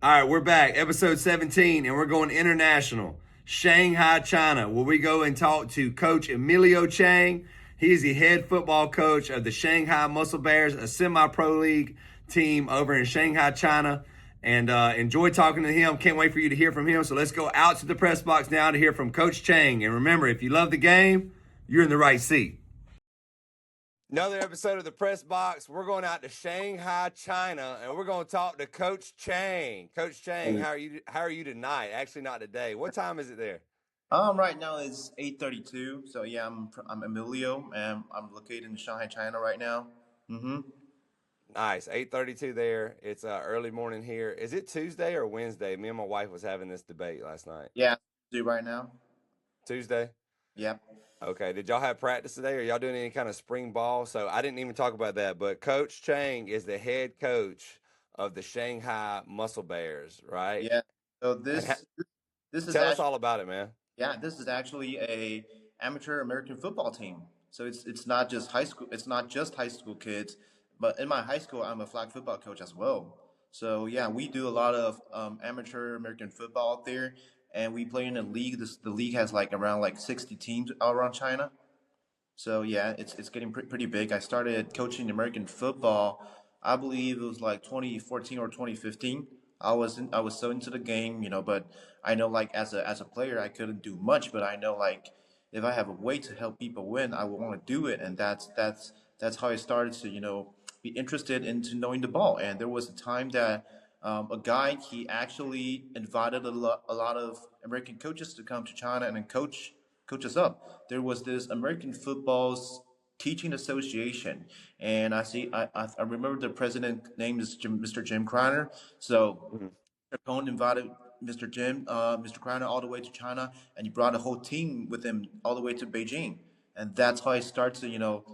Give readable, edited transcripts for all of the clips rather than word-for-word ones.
All right, we're back, episode 17, and we're going international. Shanghai, China, where we go and talk to Coach Emilio Chang. He's the head football coach of the Shanghai Muscle Bears, a semi pro league team over in Shanghai, China. And enjoy talking to him. Can't wait for you to hear from him. So let's go out to the press box now to hear from Coach Chang. And remember, if you love the game, you're in the right seat. Another episode of the Press Box. We're going out to Shanghai, China, and we're going to talk to Coach Chang. Coach Chang, Hey. how are you tonight? Actually, not today. What time is it there? Right now it's 8:32. So yeah, I'm Emilio, and I'm located in Shanghai, China right now. Mm-hmm. Nice. 8:32 there. It's early morning here. Is it Tuesday or Wednesday? Me and my wife was having this debate last night. Yeah, do right now. Tuesday. Yep. Okay. Did y'all have practice today? Are y'all doing any kind of spring ball? So I didn't even talk about that, but Coach Chang is the head coach of the Shanghai Muscle Bears, right? Yeah. So And this is tell us actually all about it, man. yeah, this is actually a amateur American football team. So it's not just high school. It's not just high school kids, but in my high school, I'm a flag football coach as well. So yeah, we do a lot of amateur American football out there, and we play in a league. The league has like around like 60 teams all around China. So yeah, it's getting pretty big. I started coaching American football. I believe it was like 2014 or 2015. I was so into the game, but I know like as a player I couldn't do much, but I know like if I have a way to help people win, I would want to do it, and that's how I started to be interested into knowing the ball. And there was a time that a guy he actually invited a lot of American coaches to come to China and then coach us up. There was this American football's teaching association, and I remember the president name is Mr. Jim Kreiner. So Mhm. Cohn invited Mr. Kreiner all the way to China, and he brought a whole team with him all the way to Beijing, and that's how I started to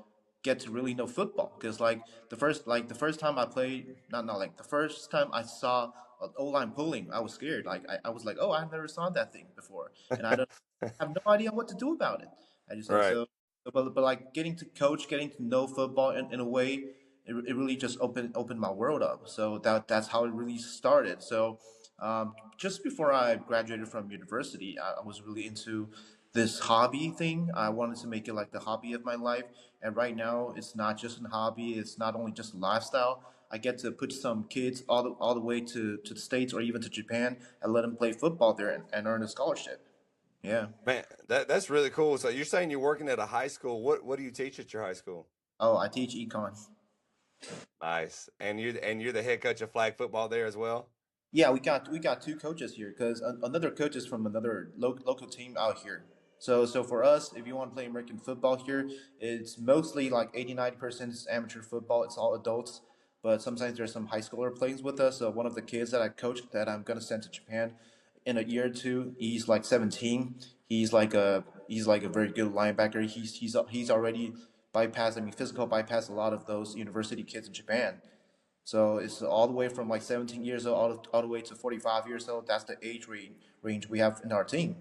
get to really know football. Because the first time I played, not like the first time I saw an O line pulling, I was scared. I was like, oh, I've never saw that thing before, and I don't have no idea what to do about it. I just say Right. so. But like getting to coach, getting to know football in a way, it really just opened my world up. So that's how it really started. So just before I graduated from university, I was really into this hobby thing. I wanted to make it like the hobby of my life. And right now, it's not just a hobby. It's not only just a lifestyle. I get to put some kids all the way to the States or even to Japan and let them play football there and earn a scholarship. Yeah. Man, that's really cool. So you're saying you're working at a high school. What do you teach at your high school? Oh, I teach econ. Nice. And you're the head coach of flag football there as well? Yeah, we got two coaches here because another coach is from another local team out here. So for us, if you want to play American football here, it's mostly like 80-90% is amateur football. It's all adults, but sometimes there's some high schooler playing with us. So one of the kids that I coach that I'm gonna send to Japan in a year or two, he's like 17. He's like a very good linebacker. He's already bypassed. I mean, physical bypassed a lot of those university kids in Japan. So it's all the way from like 17 years old all the way to 45 years old. That's the range we have in our team.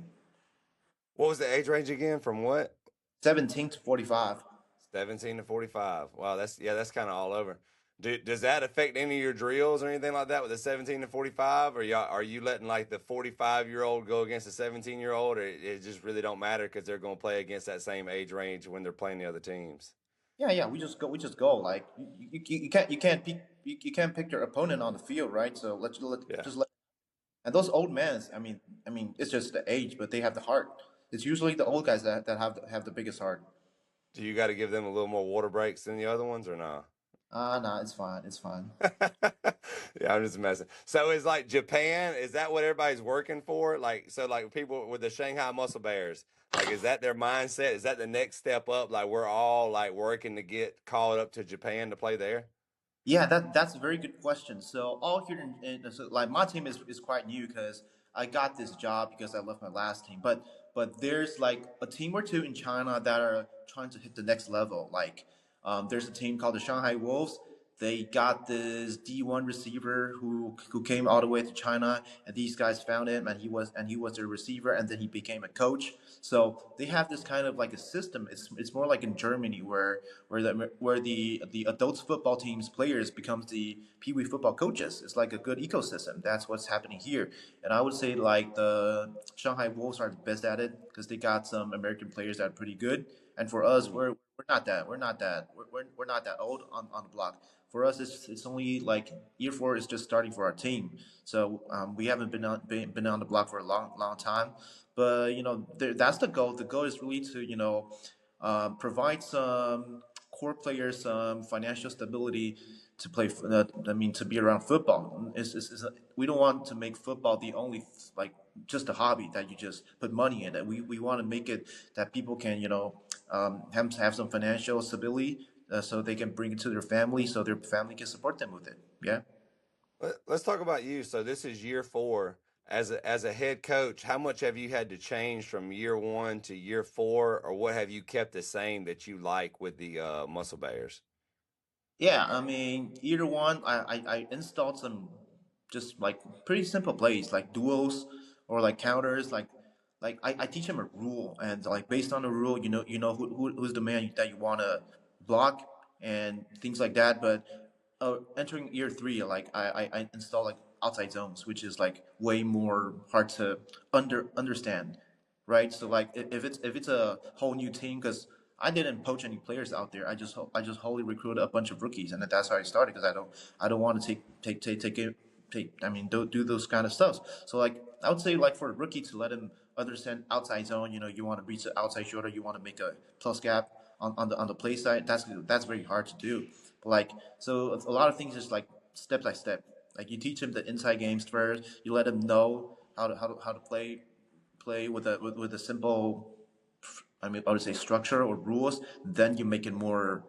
What was the age range again? From what? 17 to 45. 17 to 45. Wow, that's kind of all over. Does that affect any of your drills or anything like that with the 17 to 45? Or are you letting like the 45-year-old go against the 17-year-old, or it just really don't matter because they're going to play against that same age range when they're playing the other teams? Yeah, yeah. We just go. Like you can't pick your opponent on the field, right? So Yeah. just let. And those old men, it's just the age, but they have the heart. It's usually the old guys that have the biggest heart. Do you got to give them a little more water breaks than the other ones or not? Nah, it's fine. It's fine. Yeah, I'm just messing. So is like Japan, is that what everybody's working for? Like, so like people with the Shanghai Muscle Bears, like, is that their mindset? Is that the next step up? Like, we're all like working to get called up to Japan to play there? Yeah, that's a very good question. So all here so like my team is quite new because I got this job because I left my last team. But there's like a team or two in China that are trying to hit the next level. Like there's a team called the Shanghai Wolves. they got this D1 receiver who came all the way to China, and these guys found him, and he was their receiver, and then he became a coach. So they have this kind of like a system. It's more like in Germany where the adults football teams players becomes the pee wee football coaches. It's like a good ecosystem. That's what's happening here, and I would say like the Shanghai Wolves are the best at it because they got some American players that are pretty good. And for us, Mm. we're not that old on the block. For us, it's only like year four is just starting for our team. So we haven't been on the block for a long time. But that's the goal. The goal is really to provide some core players some financial stability to play. I mean, to be around football. We don't want to make football the only like just a hobby that you just put money in. That we want to make it that people can have some financial stability so they can bring it to their family so their family can support them with it. Yeah. Let's talk about you. So this is year four. As a head coach, how much have you had to change from year one to year four, or what have you kept the same that you like with the Muscle Bears? Yeah, I mean, either one, I installed some just like pretty simple plays like duels or like counters. I teach them a rule, and like based on the rule, who's the man that you want to block and things like that. But entering year three, like I install like outside zones, which is like way more hard to understand, right? So like if it's a whole new team, because I didn't poach any players out there. I just wholly recruited a bunch of rookies, and that's how I started because I don't want to take I mean do those kind of stuff. So like I would say like for a rookie to let him understand outside zone, you want to reach the outside shoulder, you want to make a plus gap on the play side. That's very hard to do. But like so a lot of things is like step by step. Like you teach him the inside games first. You let him know how to play with a simple, I mean, I would say structure or rules. Then you make it more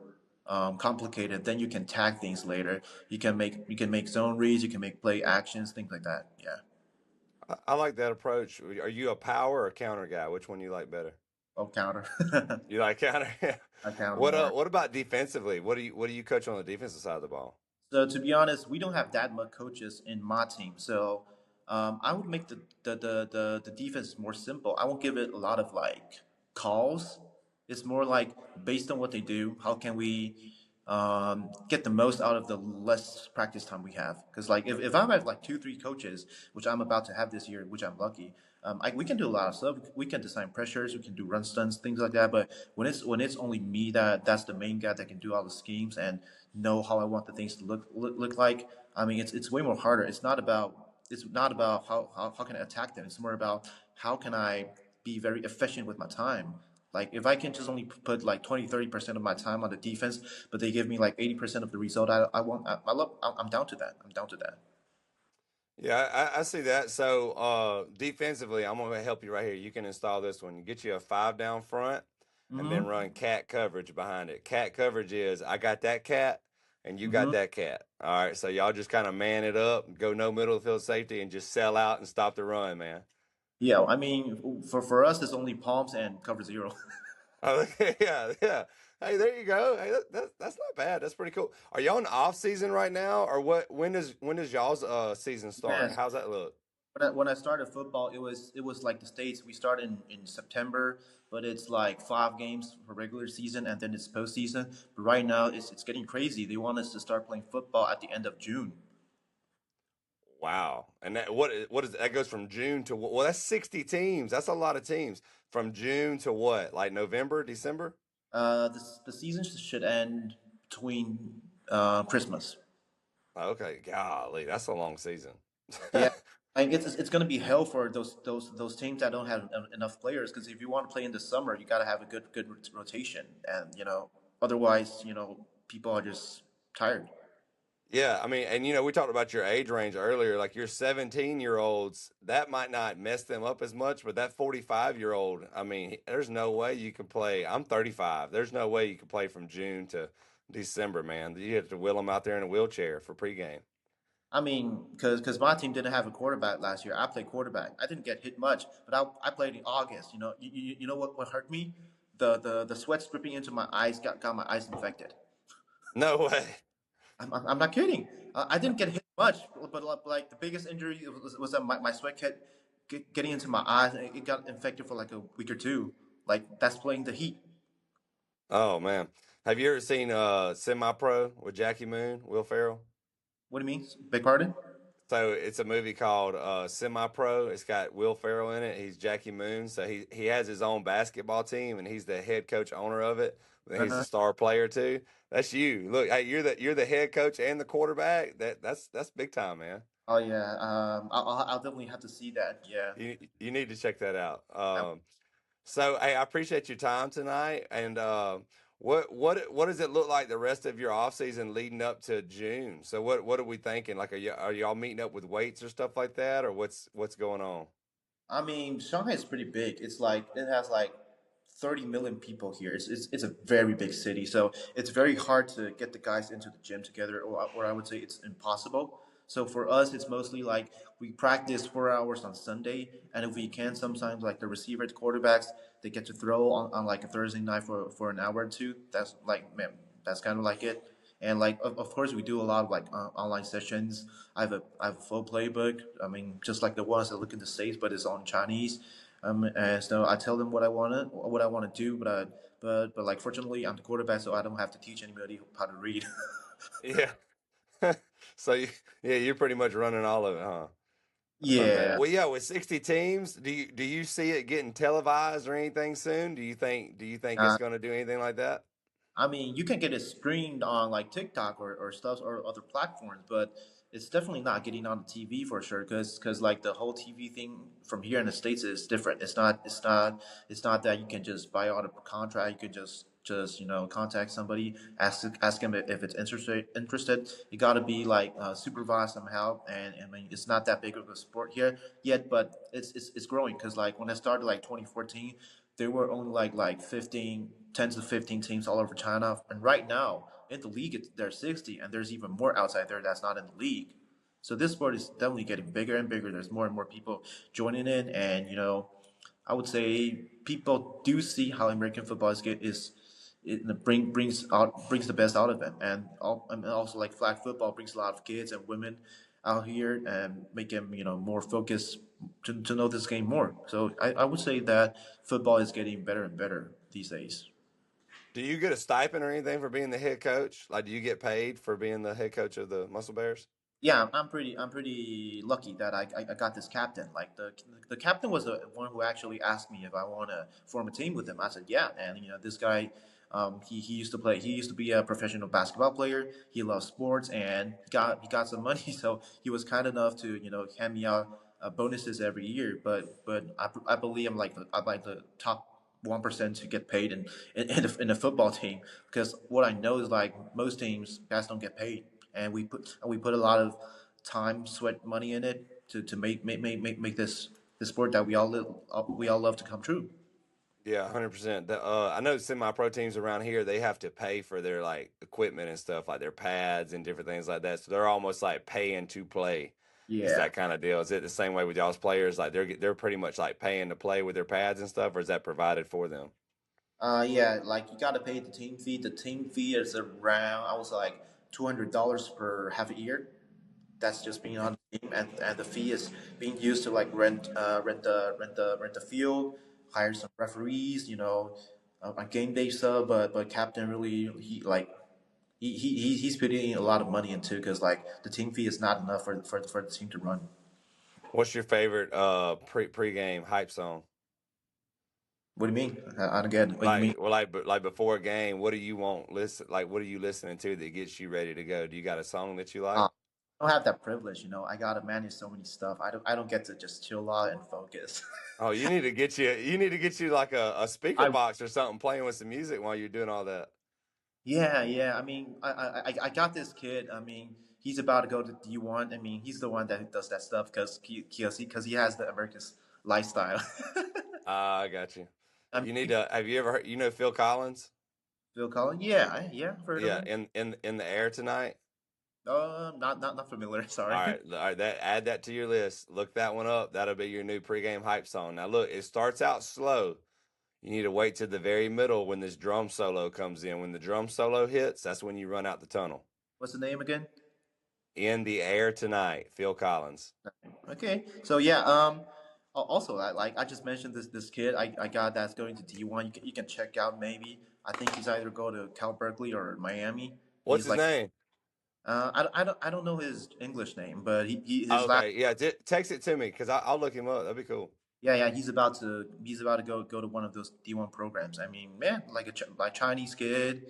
complicated. Then you can tag things later. You can make zone reads. You can make play actions, things like that. Yeah. I like that approach. Are you a power or counter guy? Which one you like better? Oh, counter. You like counter? I counter What more. what about defensively? What do you coach on the defensive side of the ball? So to be honest, we don't have that much coaches in my team. So I would make the defense more simple. I won't give it a lot of like calls. It's more like based on what they do, how can we get the most out of the less practice time we have? Because like if I have like two, three coaches, which I'm about to have this year, which I'm lucky, we can do a lot of stuff. We can design pressures, we can do run stunts, things like that. But when it's only me that's the main guy that can do all the schemes and know how I want the things to look like. I mean, it's way more harder. It's not about how can I attack them. It's more about how can I be very efficient with my time. Like if I can just only put like 20-30% of my time on the defense, but they give me like 80% of the result I want. I'm down to that. I'm down to that. Yeah, I see that. So defensively, I'm gonna help you right here. You can install this one. You get you a five down front and then Mm-hmm. run cat coverage behind it. Cat coverage is I got that cat and you got Mm-hmm. that cat. All right. So y'all just kind of man it up, go no middle of the field safety and just sell out and stop the run, man. Yeah, I mean, for us, it's only palms and cover zero. Oh, yeah, yeah. Hey, there you go. Hey, that's not bad. That's pretty cool. Are y'all in off season right now, or what? When does y'all's season start? Man, How's that look? when I started football, it was like the States. We started in September, but it's like 5 games for regular season and then it's postseason. But right now, it's getting crazy. They want us to start playing football at the end of June. Wow. And what is that goes from June to well, that's 60 teams. That's a lot of teams. From June to what? Like November, December? The season should end between Christmas. Okay, golly, that's a long season. Yeah, it's going to be hell for those teams that don't have enough players. Because if you want to play in the summer, you got to have a good rotation, and otherwise, people are just tired. Yeah, I mean, and we talked about your age range earlier. Like your 17-year-olds, that might not mess them up as much, but that 45-year-old, I mean, there's no way you can play. I'm 35. There's no way you can play from June to December, man. You have to wheel them out there in a wheelchair for pregame. I mean, because my team didn't have a quarterback last year. I played quarterback. I didn't get hit much, but I played in August. You know what hurt me? The sweat dripping into my eyes got my eyes infected. No way. I'm not kidding. I didn't get hit much, but like the biggest injury was that my sweat kept getting into my eyes, and it got infected for like a week or two. Like that's playing the heat. Oh man, have you ever seen Semi Pro with Jackie Moon, Will Ferrell? What do you mean? Beg pardon? So it's a movie called Semi Pro. It's got Will Ferrell in it. He's Jackie Moon. So he has his own basketball team, and he's the head coach owner of it. And he's the Uh-huh. star player too. That's you. Look, hey, you're the head coach and the quarterback. That's big time, man. Oh yeah. I'll definitely have to see that. Yeah. You need to check that out. I, So hey, I appreciate your time tonight. And what does it look like the rest of your off season leading up to June? So what are we thinking? Like are y'all meeting up with weights or stuff like that, or what's going on? I mean, Shanghai is pretty big. It's like it has like 30 million people here. It's a very big city, so it's very hard to get the guys into the gym together, or I would say it's impossible. So for us, it's mostly like we practice 4 hours on Sunday, and if we can, sometimes like the receivers, quarterbacks, they get to throw on like a Thursday night for an hour or two. That's like man, that's kind of like it. And like of course we do a lot of like online sessions. I have a full playbook. I mean, just like the ones that look in the States, but it's on Chinese. And so I tell them what I want to do, but like fortunately I'm the quarterback, so I don't have to teach anybody how to read. Yeah. So yeah, you're pretty much running all of it, huh? Okay. Yeah. Well, yeah, with 60 teams, do you see it getting televised or anything soon? Do you think it's Uh, going to do anything like that? I mean, you can get it streamed on like TikTok or stuff or other platforms, but it's definitely not getting on the TV for sure. Because like the whole TV thing from here in the States is different. It's not that you can just buy out a contract. You can just contact somebody, ask them if it's interested. You got to be like supervised somehow, and I mean it's not that big of a sport here yet, but it's growing. Because like when I started like 2014, there were only like 15, 10 to 15 teams all over China. And right now in the league, there's 60, and there's even more outside there that's not in the league. So this sport is definitely getting bigger and bigger. There's more and more people joining in, and I would say people do see how American football is it brings the best out of it, and also like flag football brings a lot of kids and women out here and make them more focused to know this game more. So I would say that football is getting better and better these days. Do you get a stipend or anything for being the head coach? Like, do you get paid for being the head coach of the Muscle Bears? Yeah, I'm pretty lucky that I got this captain. Like the captain was the one who actually asked me if I want to form a team with him. I said yeah, and this guy, he used to play. He used to be a professional basketball player. He loves sports, and he got some money, so he was kind enough to hand me out bonuses every year. But I believe I'm like the top 1% to get paid in a football team, because what I know is like most teams guys don't get paid, and we put a lot of time, sweat, money in it to make this sport that we all love to come true. Yeah, 100%. I know semi-pro teams around here, they have to pay for their like equipment and stuff, like their pads and different things like that. So they're almost like paying to play. Is Yeah. that kind of deal? Is it the same way with y'all's players? Like they're pretty much like paying to play with their pads and stuff, or is that provided for them? Yeah, like you gotta pay the team fee. The team fee is around, I was like $200 per half a year. That's just being on the team, and the fee is being used to like rent the field, hire some referees, on game day stuff. But captain really he's putting a lot of money into, because like the team fee is not enough for the team to run. What's your favorite pregame hype song? What do you mean? I don't get it. What you mean? Like well, like before a game, what do you want? What are you listening to that gets you ready to go? Do you got a song that you Uh, like? I don't have that privilege. I gotta manage so many stuff. I don't get to just chill out and focus. Oh, you need to get you like a speaker I box or something playing with some music while you're doing all that. Yeah, yeah. I mean, I got this kid. I mean, he's about to go to D1. I mean, he's the one that does that stuff because he has the American lifestyle. Ah, I got you. I You need mean, to. Have you ever heard? You know Phil Collins? Phil Collins. Yeah, yeah. I've heard of Yeah, him. in the air tonight. Not familiar. All Sorry. right, all right. That add that to your list. Look that one up. That'll be your new pregame hype song. Now look, it starts out slow. You need to wait to the very middle when this drum solo comes in. When the drum solo hits, that's when you run out the tunnel. What's the name again? In the Air Tonight, Phil Collins. Okay, so yeah, also I just mentioned this kid I got that's going to D1. You can check out maybe. I think he's either go to Cal Berkeley or Miami. What's He's his like name? I don't know his English name, but he Oh, his last okay, yeah, text it to me because I'll look him up. That'd be cool. yeah, he's about to go to one of those D1 programs. I mean, man, like like Chinese kid.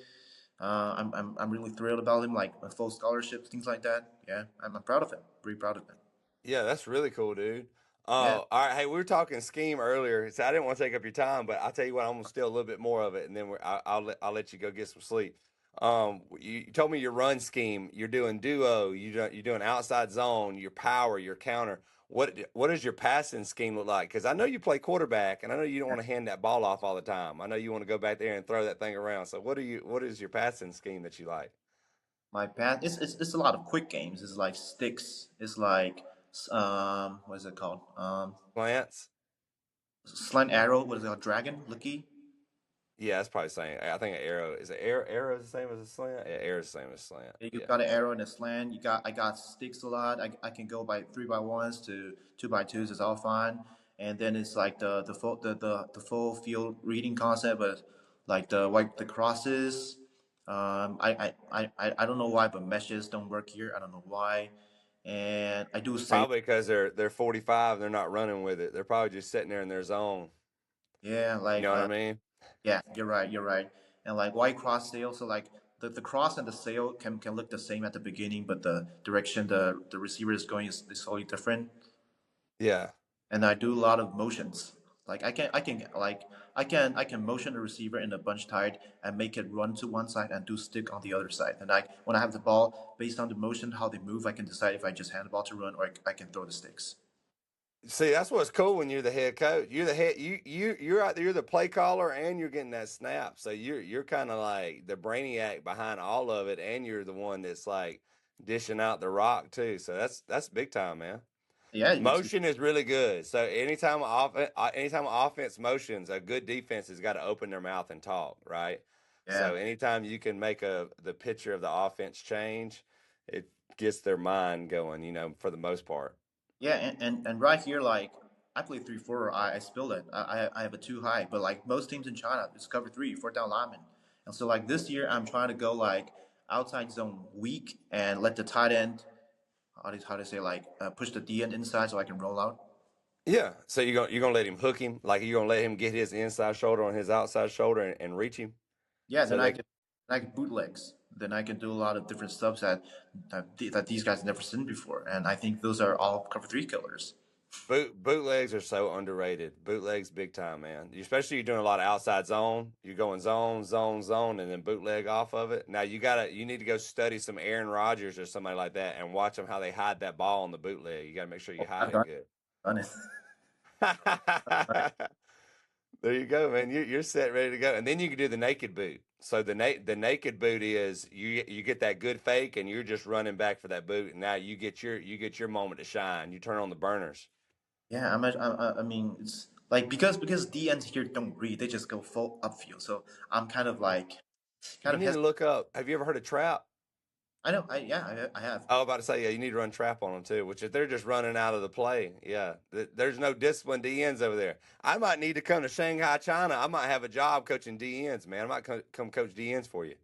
I'm really thrilled about him, like full scholarships, things like that. Yeah, I'm proud of him. Pretty proud of him. Yeah, that's really cool, dude. Yeah, All right. Hey, we were talking scheme earlier, so I didn't want to take up your time, but I'll tell you what, I'm gonna steal a little bit more of it, and then I'll let you go get some sleep. You told me your run scheme. You're doing duo. You're doing outside zone. Your power. Your counter. What does your passing scheme look like? Because I know you play quarterback, and I know you don't want to hand that ball off all the time. I know you want to go back there and throw that thing around. So what is your passing scheme that you like? my path. It's a lot of quick games. It's like sticks. It's like what is it called? Glance. Slant arrow. What is it called? Dragon. Looky. Yeah, that's probably the same. I think an arrow is an arrow is the same as a slant. Yeah, arrow is the same as a slant. You Yeah. got an arrow and a slant. I got sticks a lot. I can go by 3x1s to 2x2s. It's all fine. And then it's like the full field reading concept, but like the crosses. I don't know why, but meshes don't work here. I don't know why. And I do say Probably because they're 45, they're not running with it. They're probably just sitting there in their zone. yeah, You like know what I mean? yeah, you're right, you're right. And like why cross sail? So like the cross and the sail can look the same at the beginning, but the direction the receiver is going is totally different. Yeah. And I do a lot of motions. Like I can motion the receiver in a bunch tight and make it run to one side and do stick on the other side. And I when I have the ball, based on the motion how they move, I can decide if I just hand the ball to run or I can throw the sticks. See, that's what's cool when you're the head coach. You're the head you're out there, you're the play caller and you're getting that snap. So you're kind of like the brainiac behind all of it, and you're the one that's like dishing out the rock too. So that's big time, man. Yeah, it's Motion is really good. So anytime offense motions, a good defense has got to open their mouth and talk, right? So yeah. anytime you can make the picture of the offense change, it gets their mind going, for the most part. Yeah, and right here, like I play 3-4. I spill it. I have a too high, but like most teams in China, it's cover three, fourth down lineman. And so like this year, I'm trying to go like outside zone weak and let the tight end, how to say like push the D end inside so I can roll out. Yeah. So you're gonna let him hook him, like you're gonna let him get his inside shoulder on his outside shoulder and reach him. Yeah, So they then I can bootlegs. Then I can do a lot of different stuff that these guys never seen before, and I think those are all cover three killers. bootlegs are so underrated. Bootlegs big time, man. Especially you're doing a lot of outside zone. You're going zone, zone, zone, and then bootleg off of it. Now you need to go study some Aaron Rodgers or somebody like that and watch them how they hide that ball on the bootleg. You got to make sure you Oh, hide I've it good. done it. There you go, man. You're set, ready to go, and then you can do the naked boot. So the naked boot is you get that good fake, and you're just running back for that boot, and now you get your moment to shine. You turn on the burners. Yeah, I mean, it's like because DNs here don't read, they just go full upfield. So I'm kind You of need hesitant. to look up. Have you ever heard of trap? I know, I have. I was about to say, yeah, you need to run trap on them too, which if they're just running out of the play, yeah, there's no disciplined DNs over there. I might need to come to Shanghai, China. I might have a job coaching DNs, man. I might come coach DNs for you.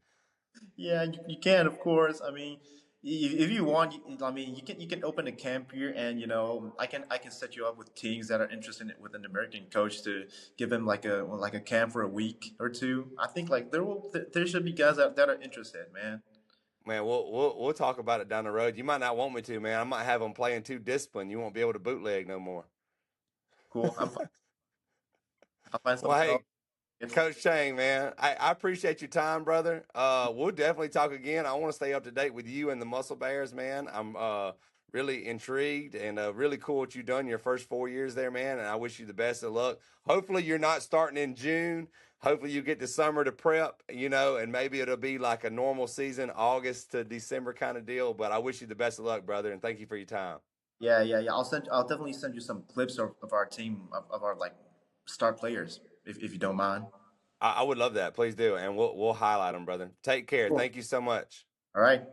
Yeah, you can, of course. I mean, if you want, I mean, you can open a camp here, and I can set you up with teams that are interested with an American coach to give them like a camp for a week or two. I think like there should be guys that are interested, man. Man, we'll talk about it down the road. You might not want me to, man. I might have them playing too disciplined. You won't be able to bootleg no more. Cool. I'll find Well, something else. hey, Coach Chang, man, I appreciate your time, brother. We'll definitely talk again. I want to stay up to date with you and the Muscle Bears, man. I'm really intrigued and really cool what you've done your first 4 years there, man. And I wish you the best of luck. Hopefully, you're not starting in June. Hopefully, you get the summer to prep, and maybe it'll be like a normal season, August to December kind of deal. But I wish you the best of luck, brother, and thank you for your time. Yeah. I'll definitely send you some clips of our team of our like star players if you don't mind. I would love that. Please do, and we'll highlight them, brother. Take care. Cool. Thank you so much. All right.